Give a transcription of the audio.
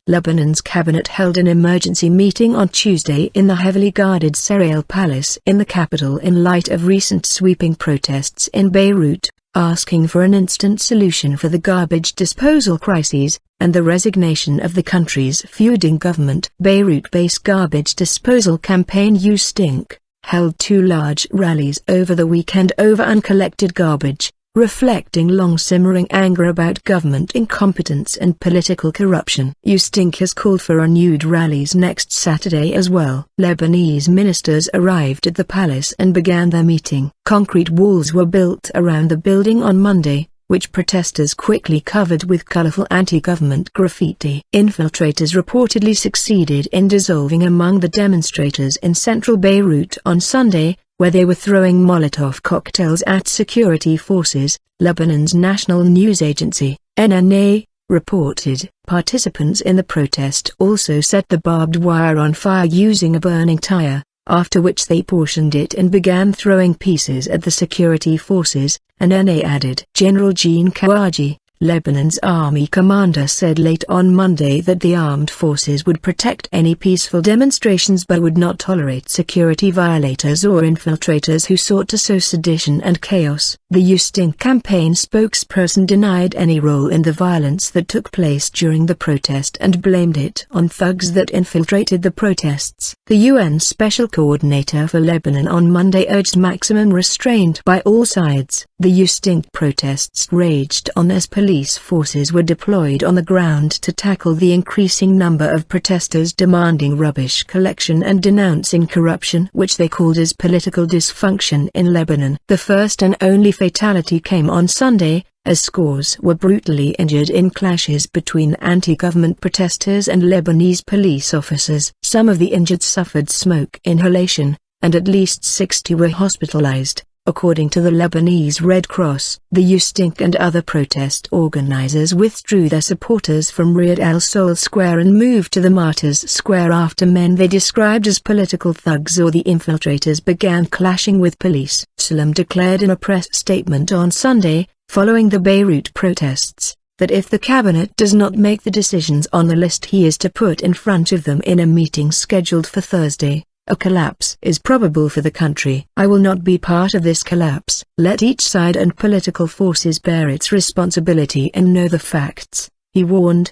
Lebanon's cabinet held an emergency meeting on Tuesday in the heavily guarded Serail Palace in the capital in light of recent sweeping protests in Beirut, asking for an instant solution for the garbage disposal crises, and the resignation of the country's feuding government. Beirut-based garbage disposal campaign You Stink held two large rallies over the weekend over uncollected garbage, reflecting long-simmering anger about government incompetence and political corruption. You Stink has called for renewed rallies next Saturday as well. Lebanese ministers arrived at the palace and began their meeting. Concrete walls were built around the building on Monday, which protesters quickly covered with colourful anti-government graffiti. Infiltrators reportedly succeeded in dissolving among the demonstrators in Central Beirut on Sunday, where they were throwing Molotov cocktails at security forces, Lebanon's national news agency, NNA, reported. Participants in the protest also set the barbed wire on fire using a burning tire, after which they portioned it and began throwing pieces at the security forces, NNA added. General Jean Kawaji, Lebanon's army commander, said late on Monday that the armed forces would protect any peaceful demonstrations but would not tolerate security violators or infiltrators who sought to sow sedition and chaos. The You Stink campaign spokesperson denied any role in the violence that took place during the protest and blamed it on thugs that infiltrated the protests. The UN Special Coordinator for Lebanon on Monday urged maximum restraint by all sides. The You Stink protests raged on as police forces were deployed on the ground to tackle the increasing number of protesters demanding rubbish collection and denouncing corruption, which they called as political dysfunction in Lebanon. The first and only fatality came on Sunday, as scores were brutally injured in clashes between anti-government protesters and Lebanese police officers. Some of the injured suffered smoke inhalation, and at least 60 were hospitalized, according to the Lebanese Red Cross. The You Stink and other protest organizers withdrew their supporters from Riyadh Al Sol Square and moved to the Martyrs Square after men they described as political thugs or the infiltrators began clashing with police. Salam declared in a press statement on Sunday, following the Beirut protests, that if the cabinet does not make the decisions on the list he is to put in front of them in a meeting scheduled for Thursday, a collapse is probable for the country. I will not be part of this collapse. Let each side and political forces bear its responsibility and know the facts, he warned.